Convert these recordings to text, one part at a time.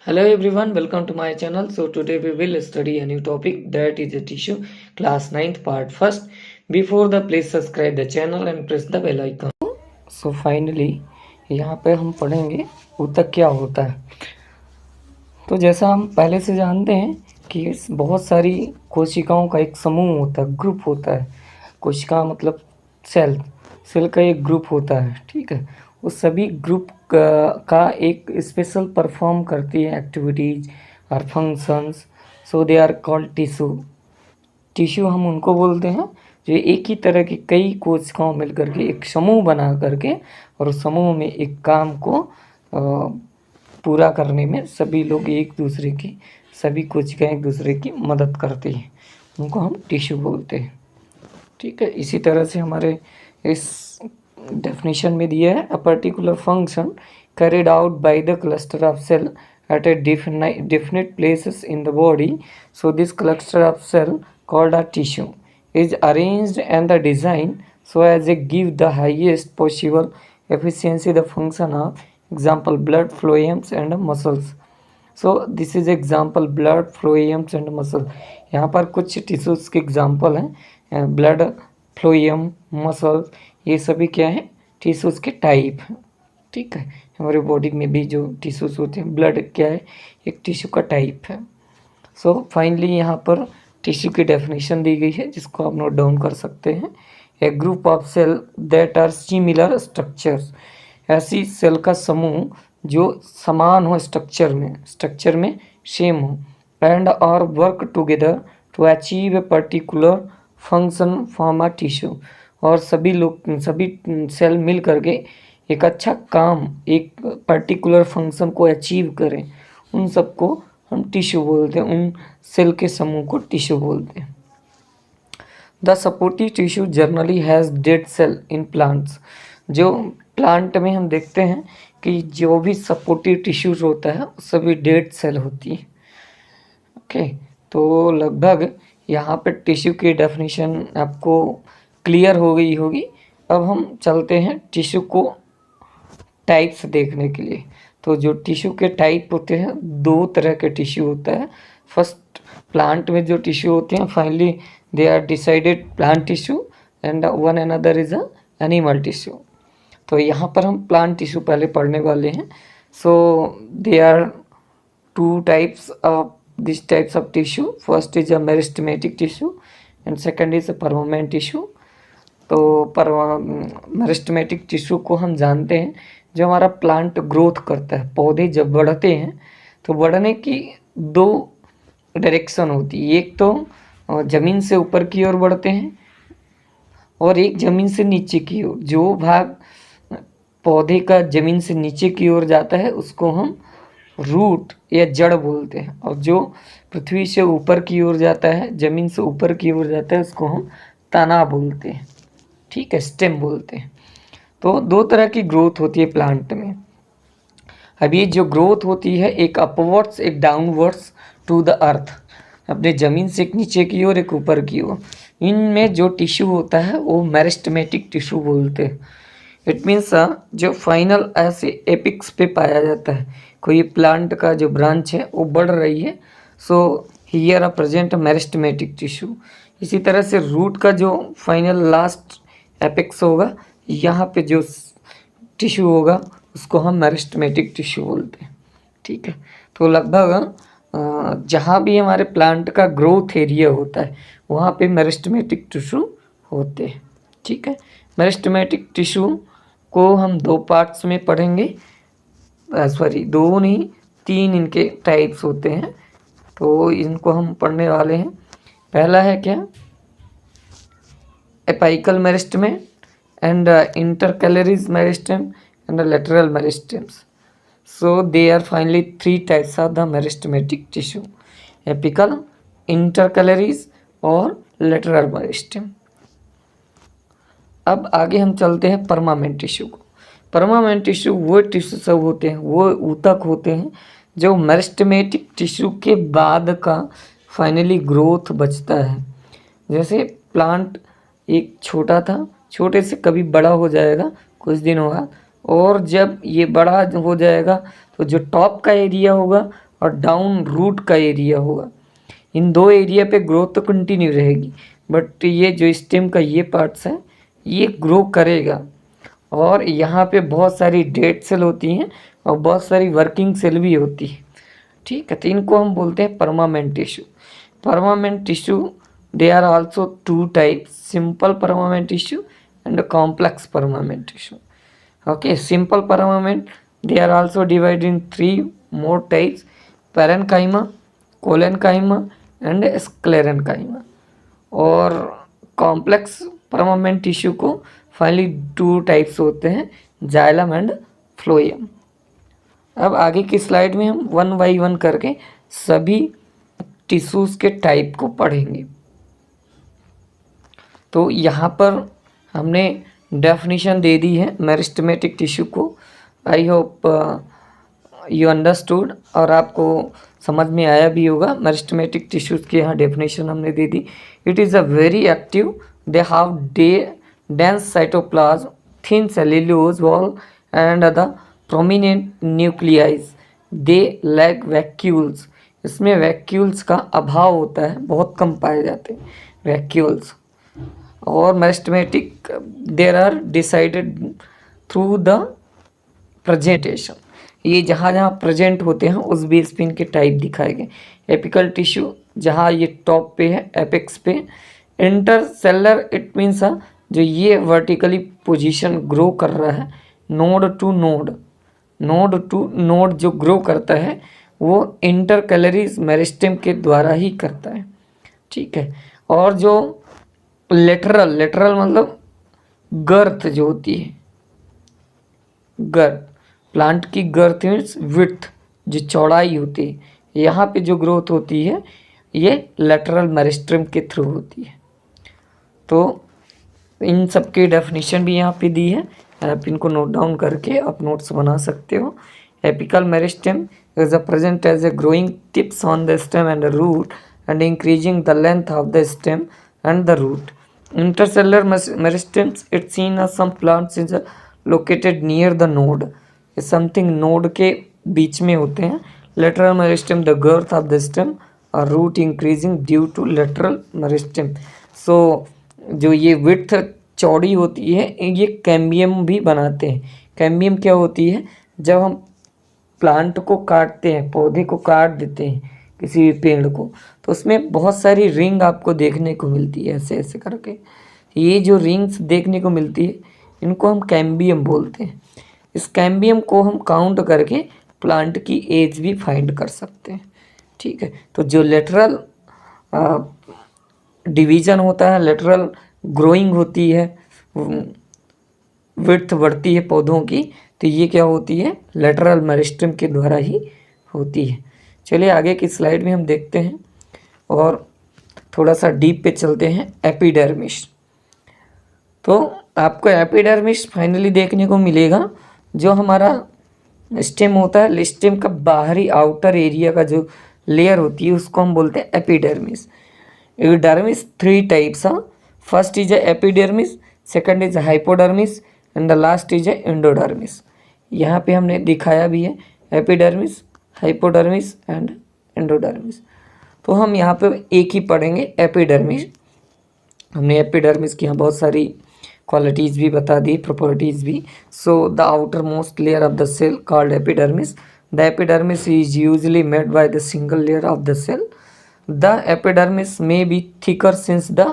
Hello everyone, welcome to my channel. So today we will study a new topic, that is a tissue, class 9th part first. Before that, please subscribe the channel and press the bell icon. So finally यहाँ पे हम पढ़ेंगे ऊतक क्या होता है। तो जैसा हम पहले से जानते हैं कि बहुत सारी कोशिकाओं का एक समूह होता है, ग्रुप होता है। कोशिका मतलब सेल, सेल का एक ग्रुप होता है, ठीक है। उस सभी ग्रुप का एक स्पेशल परफॉर्म करती है एक्टिविटीज और functions, so they are called tissue. Tissue हम उनको बोलते हैं जो एक ही तरह की कई कोशिकाओं मिलकर के एक समूह बना करके और उस समूह में एक काम को पूरा करने में सभी लोग एक दूसरे की, सभी कोशिकाएं एक दूसरे की मदद करती हैं, उनको हम टिश्यू बोलते हैं, ठीक है। इसी तरह से हमारे इस डेफिनेशन में दिया है, a particular function carried out by the cluster of cell at a definite places in the body. So this cluster of cell called a tissue is arranged and the design so as to give the highest possible efficiency the function of example blood phloems and muscles. So this is example blood phloems and muscle. यहाँ पर कुछ tissues के example हैं, blood, phloem, muscle, ये सभी क्या है, tissues के टाइप हैं, ठीक है। हमारे बॉडी में भी जो टिश्यूज होते हैं, ब्लड क्या है, एक टिश्यू का टाइप है। सो फाइनली यहाँ पर टिश्यू की डेफिनेशन दी गई है, जिसको आप नोट डाउन कर सकते हैं। A group of cell that are similar structures, ऐसी सेल का समूह जो समान हो स्ट्रक्चर में सेम हो, एंड और work together to achieve a particular function form a tissue, और सभी सेल मिल करके एक अच्छा काम, एक पर्टिकुलर फंक्शन को अचीव करें, उन सबको हम टिश्यू बोलते हैं, उन सेल के समूह को टिश्यू बोलते हैं। The supportive tissue generally has dead cell in plants, जो प्लांट में हम देखते हैं कि जो भी सपोर्टिव टिश्यूज होता है सभी डेड सेल होती है, ओके। तो लगभग यहाँ पे टिश्यू की डेफिनेशन आपको क्लियर हो गई होगी। अब हम चलते हैं टिश्यू को टाइप्स देखने के लिए। तो जो टिश्यू के टाइप होते हैं, दो तरह के टिश्यू होता है। फर्स्ट, प्लांट में जो टिश्यू होते हैं, finally they are decided plant tissue and one another is a animal tissue. तो यहाँ पर हम प्लांट टिश्यू पहले पढ़ने वाले हैं। So they are two types of this types of tissue. First is a meristematic tissue and second is a permanent tissue. तो meristematic tissue को हम जानते हैं जो हमारा प्लांट ग्रोथ करता है, पौधे जब बढ़ते हैं तो बढ़ने की दो डायरेक्शन होती है, एक तो ज़मीन से ऊपर की ओर बढ़ते हैं और एक ज़मीन से नीचे की ओर। जो भाग पौधे का ज़मीन से नीचे की ओर जाता है उसको हम रूट या जड़ बोलते हैं, और जो पृथ्वी से ऊपर की ओर जाता है, ज़मीन से ऊपर की ओर जाता है, उसको हम तना बोलते हैं, ठीक है, स्टेम बोलते हैं। तो दो तरह की ग्रोथ होती है प्लांट में। अब ये जो ग्रोथ होती है, एक अपवर्ड्स एक डाउनवर्ड्स टू द अर्थ, अपने ज़मीन से एक नीचे की ओर एक ऊपर की ओर। इनमें जो टिश्यू होता है वो मेरिस्टेमेटिक टिश्यू बोलते हैं। इट मीन्स जो फाइनल ऐसे एपिक्स पे पाया जाता है, कोई प्लांट का जो ब्रांच है वो बढ़ रही है, so here are present meristematic tissue. इसी तरह से रूट का जो फाइनल लास्ट एपिक्स होगा, यहाँ पे जो टिश्यू होगा उसको हम मेरिस्टेमेटिक टिश्यू बोलते हैं, ठीक है। तो लगभग जहाँ भी हमारे प्लांट का ग्रोथ एरिया होता है वहाँ पे मेरिस्टेमेटिक टिश्यू होते हैं, ठीक है। मेरिस्टेमेटिक टिश्यू को हम दो पार्ट्स में पढ़ेंगे, दो नहीं, तीन इनके टाइप्स होते हैं, तो इनको हम पढ़ने वाले हैं। पहला है क्या, apical meristem and intercalaris meristem and lateral meristems. So there are finally three types of the meristematic tissue: apical, intercalaris और lateral meristem. अब आगे हम चलते हैं परमानेंट टिश्यू को। परमानेंट टिश्यू वो टिश्यू सब होते हैं, वो ऊतक होते हैं जो मेरिस्टेमेटिक टिश्यू के बाद का फाइनली ग्रोथ बचता है। जैसे प्लांट एक छोटा था, छोटे से कभी बड़ा हो जाएगा कुछ दिनों बाद, और जब ये बड़ा हो जाएगा तो जो टॉप का एरिया होगा और डाउन रूट का एरिया होगा। इन दो एरिया पे ग्रोथ तो कंटिन्यू रहेगी, बट ये जो स्टेम का ये पार्ट्स है ये ग्रो करेगा। और यहाँ पे बहुत सारी डेड सेल होती हैं और बहुत सारी वर्किंग सेल भी होती है, ठीक है। तो इनको हम बोलते हैं permanent tissue. Permanent tissue they are also two types, simple permanent tissue and complex permanent tissue. Okay, simple permanent, they are also divided in three more types: parenchyma, collenchyma and sclerenchyma। और complex permanent tissue को finally two types होते हैं, xylem and phloem. अब आगे की slide में हम one by one करके सभी टिश्यूज़ के टाइप को पढ़ेंगे। तो यहाँ पर हमने डेफिनेशन दे दी है मेरिस्टेमेटिक टिश्यू को। आई होप यू अंडरस्टूड और आपको समझ में आया भी होगा। मेरिस्टेमेटिक टिश्यूज़ की यहाँ डेफिनेशन हमने दे दी। It is a very active, they have dense cytoplasm, thin cellulose wall and the prominent nuclei, they lack vacuoles. इसमें वैक्यूल्स का अभाव होता है, बहुत कम पाए जाते हैं वैक्यूल्स। और meristematic there are decided through the presentation, ये जहाँ जहाँ प्रेजेंट होते हैं उस बेस पे इनके टाइप दिखाए गए। एपिकल टिश्यू जहाँ ये टॉप पे है, एपेक्स पे। इंटरसेलर इट मीन्स जो ये वर्टिकली पोजीशन ग्रो कर रहा है, node to node, node to node जो ग्रो करता है वो इंटरकैलरीज मेरिस्टेम के द्वारा ही करता है, ठीक है। और जो लेटरल, लेटरल मतलब गर्थ जो होती है, गर्थ, प्लांट की गर्थ मीन्स विड्थ, जो चौड़ाई होती है, यहाँ पे जो ग्रोथ होती है ये लेटरल मेरिस्टेम के थ्रू होती है। तो इन सब की डेफिनेशन भी यहाँ पे दी है, आप इनको नोट डाउन करके आप नोट्स बना सकते हो। Apical meristem is present as a growing tips on the stem and root and increasing the length of the stem and the root. Intercellular meristems, it's seen as some plants is located near the node, is something node के बीच में होते हैं। Lateral meristem, the girth of the stem or root increasing due to lateral meristem। So जो ये width चौड़ी होती है ये कैम्बियम भी बनाते हैं। कैम्बियम क्या होती है, जब हम प्लांट को काटते हैं, पौधे को काट देते हैं किसी भी पेड़ को, तो उसमें बहुत सारी रिंग आपको देखने को मिलती है, ऐसे ऐसे करके। ये जो रिंग्स देखने को मिलती है इनको हम कैम्बियम बोलते हैं। इस कैम्बियम को हम काउंट करके प्लांट की एज भी फाइंड कर सकते हैं, ठीक है। तो जो लेटरल डिवीज़न होता है, लेटरल ग्रोइंग होती है, विड्थ बढ़ती है पौधों की, तो ये क्या होती है, लेटरल मेरिस्टेम के द्वारा ही होती है। चलिए आगे की स्लाइड में हम देखते हैं और थोड़ा सा डीप पे चलते हैं। एपिडर्मिस, तो आपको एपिडर्मिस फाइनली देखने को मिलेगा। जो हमारा स्टेम होता है, स्टेम का बाहरी आउटर एरिया का जो लेयर होती है उसको हम बोलते हैं एपिडर्मिस। एपिडर्मिस थ्री टाइप्स है, first is epidermis, second is hypodermis and the last is endodermis. यहाँ पे हमने दिखाया भी है एपिडर्मिस, हाइपोडर्मिस एंड एंडोडर्मिस। तो हम यहाँ पे एक ही पढ़ेंगे, एपिडर्मिस। हमने एपिडर्मिस की यहाँ बहुत सारी क्वालिटीज़ भी बता दी, प्रॉपर्टीज़ भी। So the outer most layer of the cell called epidermis, the epidermis is usually made by the single layer of the cell. The epidermis may be thicker since the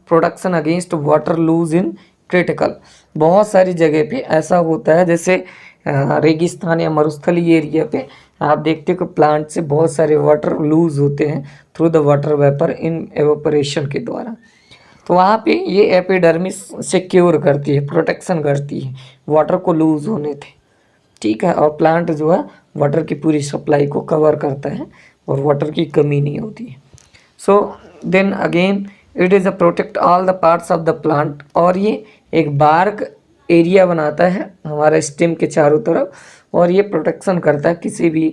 production against water loss in critical. बहुत सारी जगह पे ऐसा होता है, जैसे रेगिस्तान या मरुस्थलीय एरिया पे आप देखते हो कि प्लांट से बहुत सारे वाटर लूज होते हैं through the water vapour in evaporation के द्वारा। तो वहाँ पे ये एपिडर्मिस सिक्योर करती है, प्रोटेक्शन करती है वाटर को लूज होने थे, ठीक है। और प्लांट जो है वाटर की पूरी सप्लाई को कवर करता है और वाटर की कमी नहीं होती है। So then again it is a protect all the parts of the plant. और ये एक बार्क एरिया बनाता है हमारा स्टेम के चारों तरफ, और ये प्रोटेक्शन करता है किसी भी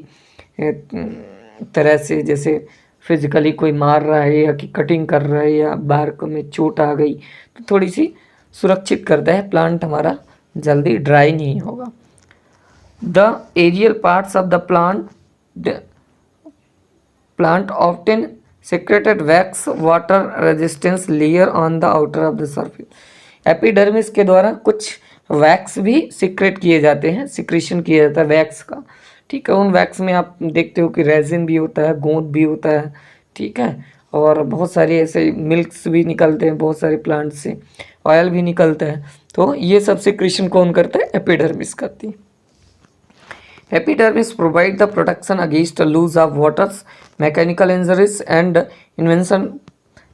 तरह से, जैसे फिजिकली कोई मार रहा है या कि कटिंग कर रहा है या बार्क में चोट आ गई तो थोड़ी सी सुरक्षित करता है, प्लांट हमारा जल्दी ड्राई नहीं होगा। The aerial parts of the plant plant often secreted wax water resistance layer on the outer of the surface। Epidermis के द्वारा कुछ वैक्स भी सिक्रेट किए जाते हैं, सिक्रेशन किया जाता है वैक्स का, ठीक है। उन वैक्स में आप देखते हो कि रेजिन भी होता है, गोंद भी होता है, ठीक है, और बहुत सारे ऐसे मिल्क्स भी निकलते हैं, बहुत सारे प्लांट से ऑयल भी निकलता है। तो ये सब सिक्रेशन कौन करता है? एपिडर्मिस करती है। Epidermis provide the protection against loss of waters, mechanical injuries and invention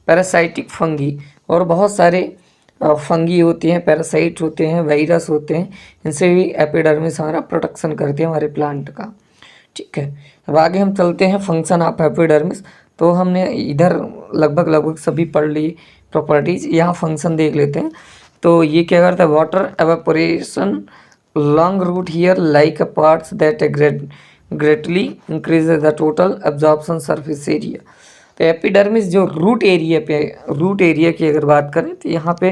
parasitic fungi. और बहुत सारे फंगी होती हैं, पैरासाइट होते हैं, वायरस होते हैं, इनसे भी एपिडर्मिस हमारा प्रोटेक्शन करते हैं हमारे प्लांट का, ठीक है। अब आगे हम चलते हैं फंक्शन ऑफ एपिडर्मिस। तो हमने इधर लगभग सभी पढ़ ली प्रॉपर्टीज, यहाँ फंक्शन देख लेते हैं। तो ये क्या करता है? Water evaporation long route here like a parts that greatly increase the total absorption surface area. तो एपिडर्मिस जो रूट एरिया की अगर बात करें तो यहाँ पे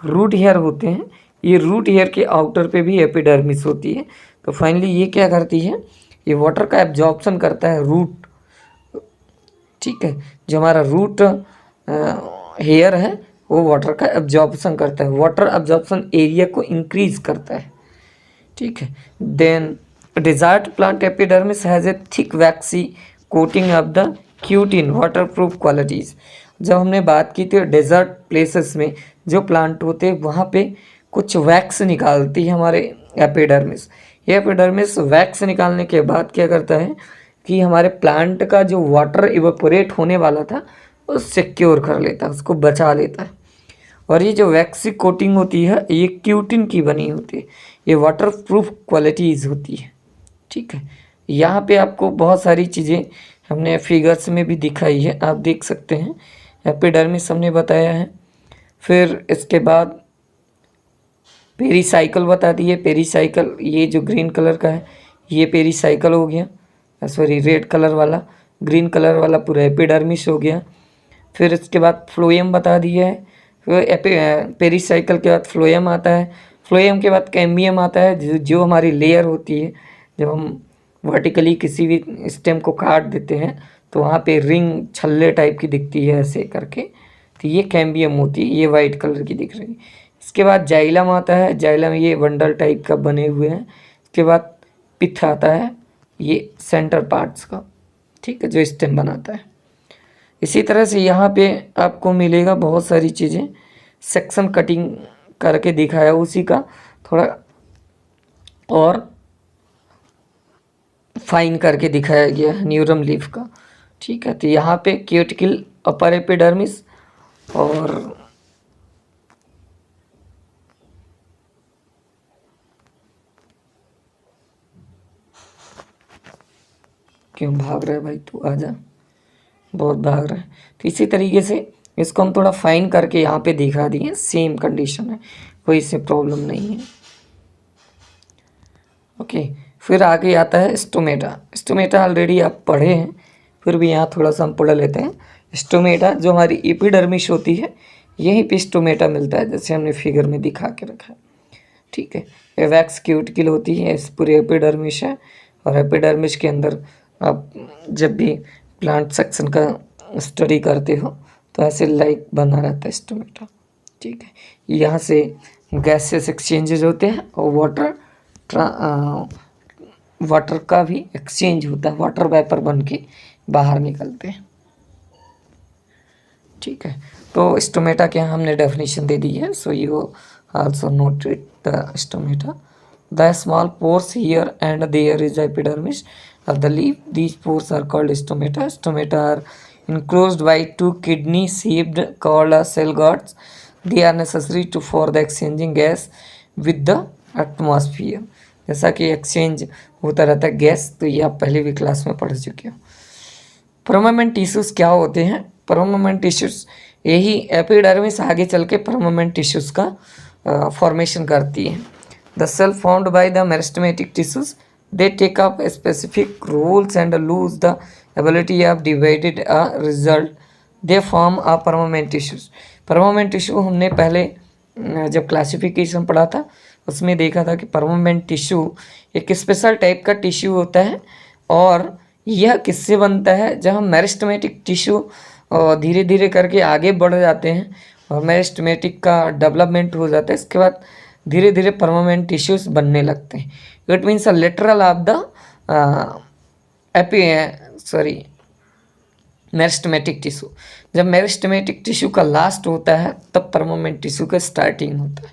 रूट हेयर होते हैं, ये रूट हेयर के आउटर पे भी एपिडर्मिस होती है। तो फाइनली ये क्या करती है? ये वाटर का एब्जॉर्प्शन करता है रूट, ठीक है। जो हमारा रूट हेयर है वो वाटर का एब्जॉर्प्शन करता है, वाटर एब्जॉर्प्शन एरिया को इंक्रीज करता है, ठीक है। Then desert plant epidermis has a thick waxy coating of the cutin waterproof qualities. जब हमने बात की थी डेजर्ट प्लेसेस में जो प्लांट होते हैं वहाँ पे कुछ वैक्स निकालती है हमारे एपिडर्मिस। ये एपिडर्मिस वैक्स निकालने के बाद क्या करता है कि हमारे प्लांट का जो वाटर इवेपोरेट होने वाला था वो सिक्योर कर लेता है, उसको बचा लेता है। और ये जो वैक्सी कोटिंग होती है ये क्यूटिन की बनी होती है, ये वाटरप्रूफ क्वालिटीज़ होती है, ठीक है। यहाँ पे आपको बहुत सारी चीज़ें हमने फिगर्स में भी दिखाई है, आप देख सकते हैं। एपिडर्मिस हमने बताया है, फिर इसके बाद पेरीसाइकिल बता दिए। पेरीसाइकिल ये जो ग्रीन कलर का है ये पेरीसाइकिल हो गया, सॉरी रेड कलर वाला, ग्रीन कलर वाला पूरा एपिडर्मिस हो गया। फिर इसके बाद फ्लोएम बता दिया है, फिर पेरीसाइकिल के बाद फ्लोएम आता है, फ्लोएम के बाद कैम्बियम आता है, जो हमारी लेयर होती है। जब हम वर्टिकली किसी भी स्टेम को काट देते हैं तो वहाँ पे रिंग छल्ले टाइप की दिखती है ऐसे करके, तो ये कैम्बियम होती है, ये वाइट कलर की दिख रही है। इसके बाद जाइलम आता है, जाइलम ये बंडल टाइप का बने हुए हैं। इसके बाद पिथ आता है, ये सेंटर पार्ट्स का, ठीक है, जो स्टेम बनाता है। इसी तरह से यहाँ पे आपको मिलेगा बहुत सारी चीज़ें, सेक्शन कटिंग करके दिखाया उसी का थोड़ा और फाइन करके दिखाया गया है न्यूरम लीफ का, ठीक है। तो यहाँ पे क्यूटिकल अपर एपिडर्मिस और क्यों भाग रहा है भाई, तू आजा, बहुत भाग रहा है। तो इसी तरीके से इसको हम थोड़ा फाइन करके यहाँ पे दिखा दिए, सेम कंडीशन है, कोई से प्रॉब्लम नहीं है, ओके। फिर आगे आता है स्टोमेटा। स्टोमेटा ऑलरेडी आप पढ़े हैं, फिर भी यहाँ थोड़ा सा हम पढ़ लेते हैं। स्टोमेटा जो हमारी एपिडर्मिस होती है यहीं पे स्टोमेटा मिलता है, जैसे हमने फिगर में दिखा के रखा है, ठीक है। ये वैक्स क्यूटिकल होती है, इस पूरी एपिडर्मिस है, और एपिडर्मिस के अंदर आप जब भी प्लांट सेक्शन का स्टडी करते हो तो ऐसे लाइक बना रहता है स्टोमेटा, ठीक है। यहाँ से गैसेस एक्सचेंजेस होते हैं और वाटर का भी एक्सचेंज होता है, वाटर वेपर बन के बाहर निकलते हैं, ठीक है। तो स्टोमेटा के यहाँ हमने डेफिनेशन दे दी है, so you also note it the stomata. The small pores here and there is epidermis of the leaf. These pores are called stomata. Stomata are enclosed by two kidney shaped called cell guards. They are necessary to for the exchanging gas with the atmosphere. जैसा कि exchange होता रहता है gas, तो ये आप पहले भी क्लास में पढ़ चुके हो। परमानेंट टिश्यूज क्या होते हैं? परमानेंट टिश्यूज यही एपिडर्मिस आगे चल के परमानेंट टिश्यूज का फॉर्मेशन करती है। The cell found by the meristematic tissues, they take up specific roles and lose the ability of divided a result, they form a permanent tissues. Permanent tissue हमने पहले जब classification पढ़ा था उसमें देखा था कि परमानेंट टिश्यू एक स्पेशल टाइप का टिश्यू होता है और यह किससे बनता है? जब हम मेरिस्टेमेटिक टिश्यू धीरे धीरे करके आगे बढ़ जाते हैं और मेरिस्टेमेटिक का डेवलपमेंट हो जाता है, इसके बाद धीरे धीरे परमानेंट टिश्यूज बनने लगते हैं। It means a lateral of the meristematic tissue. जब मेरिस्टेमेटिक टिश्यू का लास्ट होता है तब परमानेंट टिश्यू का स्टार्टिंग होता है।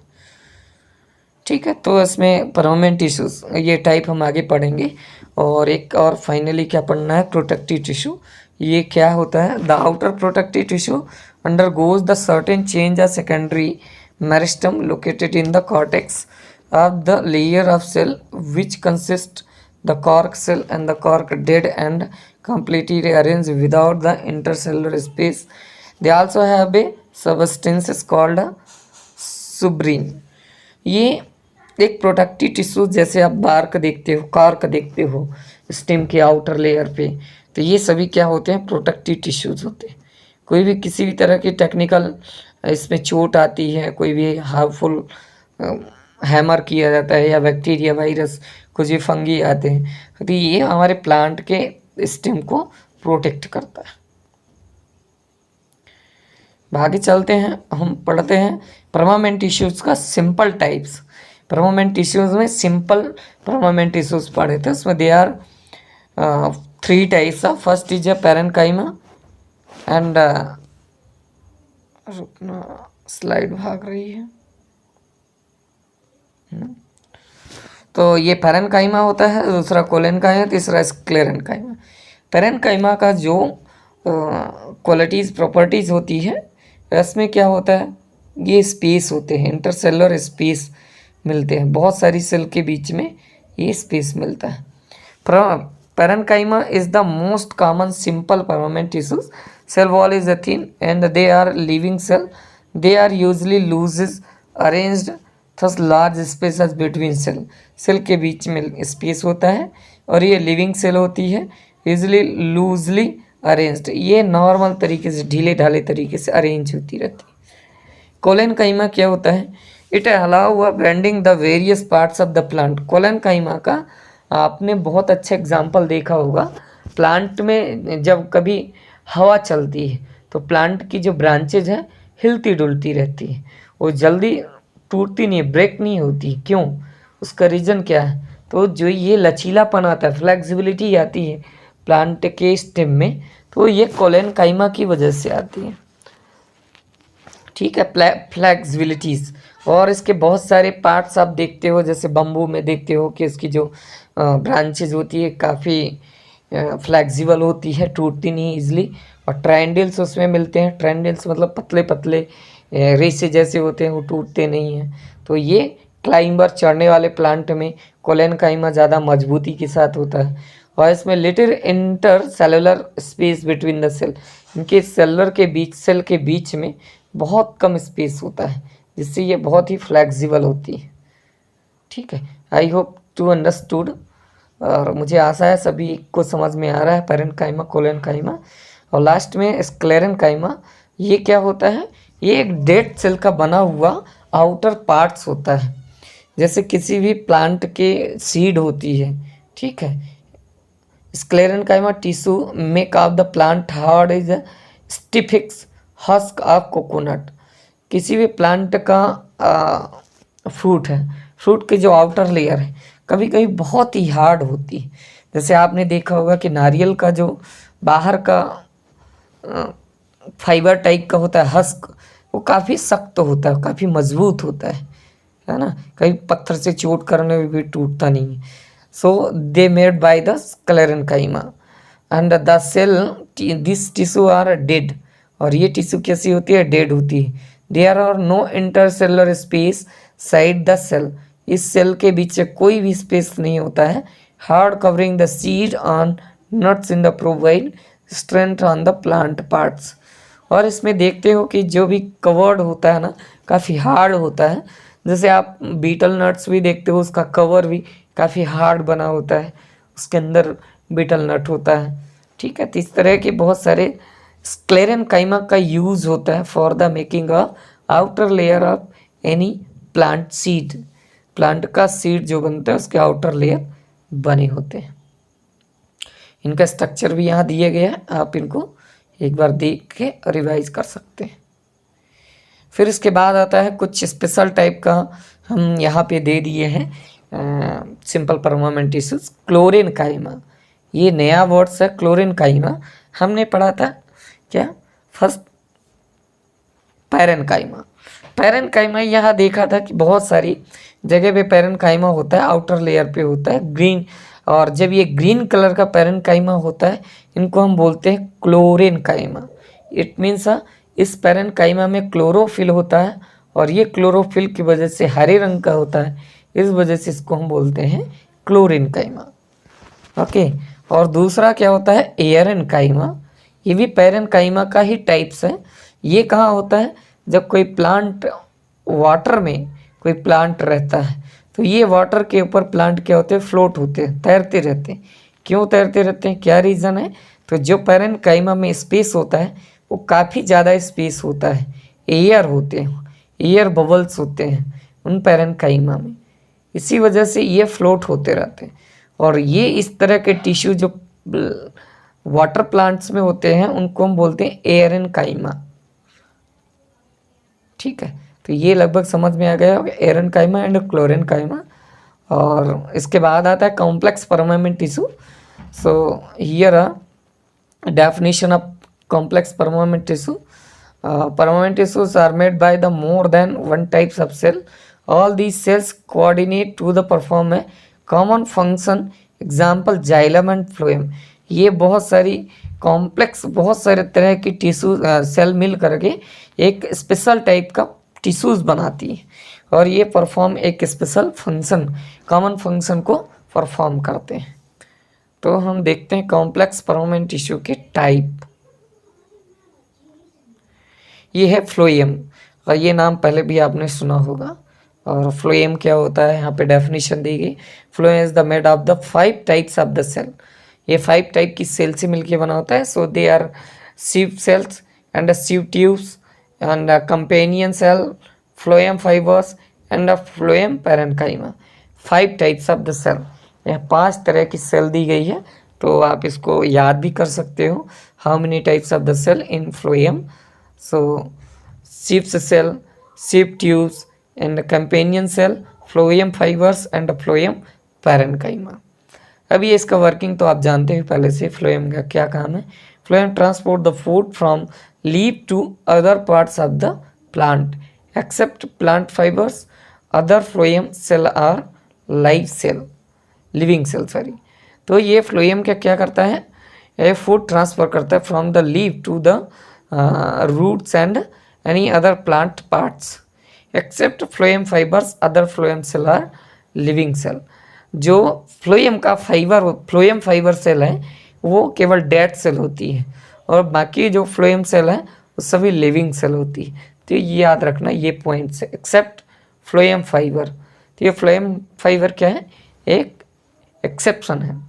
ठीक है, तो इसमें परमानेंट टिश्यूज ये टाइप हम आगे पढ़ेंगे। और एक और फाइनली क्या पढ़ना है? Protective tissue. ये क्या होता है? The outer protective tissue undergoes the certain change of secondary meristem located in the cortex of the layer of cell which consist the cork cell and the cork dead and completely arranged without the intercellular space. They also have a substance called सुब्रीन। ये एक protective tissue, जैसे आप bark देखते हो, cork देखते हो stem के outer layer पे, तो ये सभी क्या होते हैं? प्रोटेक्टिव टिश्यूज होते हैं। कोई भी किसी भी तरह की टेक्निकल इसमें चोट आती है, कोई भी हार्मफुल हैमर किया जाता है या बैक्टीरिया वायरस कुछ भी फंगी आते हैं, तो ये हमारे प्लांट के स्टेम को प्रोटेक्ट करता है। आगे चलते हैं, हम पढ़ते हैं परमानेंट टिश्यूज का सिंपल टाइप्स। परमानेंट टिश्यूज में सिंपल परमानेंट टिश्यूज पढ़े थे, उसमें they are 3 types of. First is a parenchyma and रुकना, स्लाइड भाग रही है। तो ये पैरेन्काइमा होता है, दूसरा कोलेनकाइमा, तीसरा स्क्लेरेन्काइमा। पैरेन्काइमा का जो क्वालिटीज़ प्रॉपर्टीज़ होती है, इसमें क्या होता है? ये स्पेस होते हैं, इंटरसेलुलर स्पेस मिलते हैं, बहुत सारी सेल के बीच में ये स्पेस मिलता है। Parenchyma is the most common simple permanent tissues. Cell wall is thin and they are living cell. They are usually loosely arranged thus large spaces between cell. Cell के बीच में स्पेस होता है और ये लिविंग सेल होती है, usually loosely arranged, ये नॉर्मल तरीके से ढीले ढाले तरीके से अरेंज होती रहती है। कोलेनकाइमा क्या होता है? It allow a bending the various parts of the plant. Collenchyma का आपने बहुत अच्छा एग्जाम्पल देखा होगा, प्लांट में जब कभी हवा चलती है तो प्लांट की जो ब्रांचेज हैं हिलती डुलती रहती है, वो जल्दी टूटती नहीं है, ब्रेक नहीं होती। क्यों? उसका रीज़न क्या है? तो जो ये लचीलापन आता है, फ्लेक्सिबिलिटी आती है प्लांट के स्टेम में, तो ये कोलेनकाइमा की वजह से आती है। ठीक है, फ्लेक्सिबिलिटीज़। और इसके बहुत सारे पार्ट्स आप देखते हो, जैसे बम्बू में देखते हो कि इसकी जो ब्रांचेज होती है काफ़ी फ्लेक्सिबल होती है, टूटती नहीं ईजिली। और ट्रायंडल्स उसमें मिलते हैं, ट्रायंडल्स मतलब पतले पतले रेसे जैसे होते हैं, वो टूटते नहीं हैं। तो ये क्लाइंबर चढ़ने वाले प्लांट में कोलेनकाइमा ज़्यादा मजबूती के साथ होता है। और इसमें little inter cellular space between the cell, इनके सेलुलर के बीच, सेल के बीच में बहुत कम स्पेस होता है, जिससे ये बहुत ही फ्लेक्सिबल होती है। ठीक है, आई होप टू अंडरस्टूड, और मुझे आशा है सभी को समझ में आ रहा है पैरेन्काइमा, कोलेनकाइमा। और लास्ट में स्क्लेरेन्काइमा, ये क्या होता है? ये एक डेड सेल का बना हुआ आउटर पार्ट्स होता है, जैसे किसी भी प्लांट के सीड होती है। ठीक है, sclerenchyma tissue make of the plant hard is stiff ex husk of coconut. किसी भी प्लांट का फ्रूट है, फ्रूट की जो आउटर लेयर है कभी कभी बहुत ही हार्ड होती है। जैसे आपने देखा होगा कि नारियल का जो बाहर का फाइबर टाइप का होता है हस्क, वो काफ़ी सख्त होता है, काफ़ी मजबूत होता है ना, कहीं पत्थर से चोट करने में भी टूटता नहीं है। So they made by the sclerenchyma and the cell this tissue are dead. और ये टिश्यू कैसी होती है? डेड होती है। There are no intercellular space side the cell, इस सेल के बीच से कोई भी स्पेस नहीं होता है। Hard covering the seed on nuts in the provide strength on the plant parts. और इसमें देखते हो कि जो भी कवर्ड होता है ना, काफ़ी हार्ड होता है। जैसे आप बीटल नट्स भी देखते हो, उसका कवर भी काफ़ी हार्ड बना होता है, उसके अंदर बीटल नट होता है। ठीक है, तो इस तरह के बहुत सारे स्क्लेरेन्काइमा का यूज़ होता है for the making a outer layer of any plant seed. Plant का सीड जो बनता है उसके आउटर लेयर बने होते हैं। इनका स्ट्रक्चर भी यहाँ दिया गया है, आप इनको एक बार देख के रिवाइज कर सकते हैं। फिर इसके बाद आता है कुछ स्पेशल टाइप का हम यहाँ पे दे दिए हैं सिंपल परमानेंट टिश्यूज। क्लोरीन काइमा, ये नया वर्ड्स है क्लोरीन काइमा। हमने पढ़ा था क्या फर्स्ट पैरेनकाइमा। पैरेनकाइमा यहाँ देखा था कि बहुत सारी जगह पे पैरेनकाइमा होता है, आउटर लेयर पे होता है ग्रीन, और जब ये ग्रीन कलर का पैरेनकाइमा होता है इनको हम बोलते हैं क्लोरेनकाइमा। इट मीन्स इस पैरेनकाइमा में क्लोरोफिल होता है और ये क्लोरोफिल की वजह से हरे रंग का होता है, इस वजह से इसको हम बोलते हैं क्लोरेनकाइमा। ओके, और दूसरा क्या होता है एयरेनकाइमा। ये भी पैरेनकाइमा का ही टाइप्स है। ये कहाँ होता है जब कोई प्लांट वाटर में कोई प्लांट रहता है तो ये वाटर के ऊपर प्लांट क्या होते हैं फ्लोट होते हैं, तैरते रहते हैं। क्यों तैरते रहते हैं, क्या रीज़न है, तो जो पैरेनकाइमा में स्पेस होता है वो काफ़ी ज़्यादा स्पेस होता है, एयर होते हैं, एयर बबल्स होते हैं उन पैरेनकाइमा में, इसी वजह से ये फ्लोट होते रहते हैं। और ये इस तरह के टिश्यू जो वाटर प्लांट्स में होते हैं उनको हम बोलते हैं एयरेनकाइमा। ठीक है, तो ये लगभग समझ में आ गया होगा एयरेनकाइमा एंड क्लोरेनकाइमा। और इसके बाद आता है complex permanent tissue. So here a definition of complex permanent tissue. Permanent tissues are made by the more than one types of cell. All these cells coordinate to the perform a common function. Example xylem and phloem. ये बहुत सारी complex बहुत सारे तरह की tissue cell मिल करके एक special type का टिश्यूज बनाती है और ये परफॉर्म एक स्पेशल फंक्शन कॉमन फंक्शन को परफॉर्म करते हैं। तो हम देखते हैं कॉम्प्लेक्स परमानेंट टिश्यू के टाइप। ये है फ्लोएम, और ये नाम पहले भी आपने सुना होगा। और फ्लोएम क्या होता है यहाँ पे डेफिनेशन दी गई। Phloem is the made of the 5 types of the cell. ये 5 टाइप की सेल से मिलके बना होता है। So they are sieve cells and sieve tubes and companion cell, phloem fibres and phloem parenchyma. 5 types of the cell, यह 5 तरह की सेल दी गई है। तो आप इसको याद भी कर सकते हो, how many types of the cell in phloem. So sheath cell, sheath tubes and companion cell, phloem fibers and phloem parenchyma। अब ये इसका वर्किंग तो आप जानते हैं पहले से, फ्लोएम का क्या काम है। Phloem transport the food from leaf to other parts of the plant except plant fibres. Other phloem cell are live cell, living cell sorry. तो ये फ्लोएम क्या करता है, ये फूड ट्रांसफर करता है from the leaf to the roots and any other plant parts except phloem fibers। other phloem cell are living cell। जो phloem का फ्लोएम फाइबर सेल है वो केवल डेड सेल होती है और बाकी जो फ्लोएम सेल है वो सभी लिविंग सेल होती है। तो ये याद रखना ये पॉइंट से, एक्सेप्ट फ्लोएम फाइबर। तो ये फ्लोएम फाइबर क्या है, एक एक्सेप्शन है,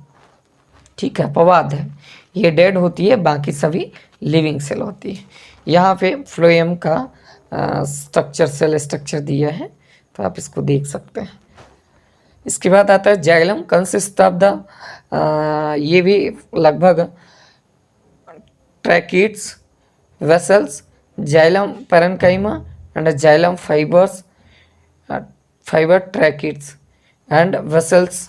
ठीक है, अपवाद है। ये डेड होती है, बाकी सभी लिविंग सेल होती है। यहाँ पे फ्लोएम का स्ट्रक्चर सेल स्ट्रक्चर दिया है तो आप इसको देख सकते हैं। इसके बाद आता है जाइलम कंसिस्ट ऑफ द, ये भी लगभग tracheids, vessels, xylem parenchyma and xylem fibres, fibre tracheids and vessels.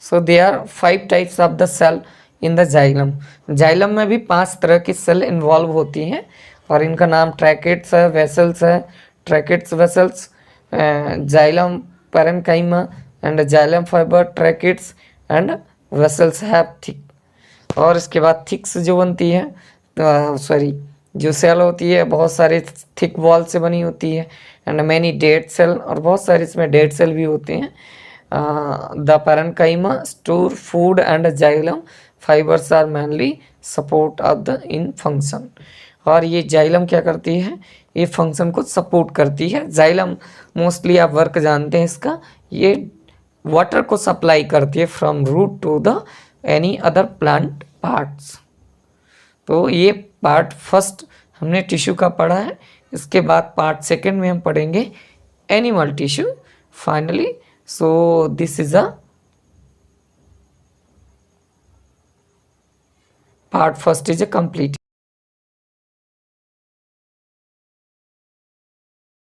So they are 5 types of the cell in the xylem. Xylem में भी 5 तरह की सेल इन्वॉल्व होती हैं और इनका नाम ट्रैकिड्स है, वेसल्स है, tracheids vessels, xylem parenchyma and xylem fibre tracheids and vessels have thick. और इसके बाद थिक्स जो बनती है, सॉरी जो सेल होती है बहुत सारे थिक वॉल से बनी होती है एंड मैनी डेड सेल, और बहुत सारे इसमें डेड सेल भी होते हैं। The parenchyma store food and xylem fibres are mainly support of the in function. और ये जाइलम क्या करती है, ये फंक्शन को सपोर्ट करती है। जाइलम मोस्टली आप वर्क जानते हैं इसका, ये वाटर को सप्लाई करती है from root to the any other plant parts. तो ये पार्ट फर्स्ट हमने टिश्यू का पढ़ा है। इसके बाद पार्ट सेकंड में हम पढ़ेंगे animal tissue finally. So this is a Part first is a complete.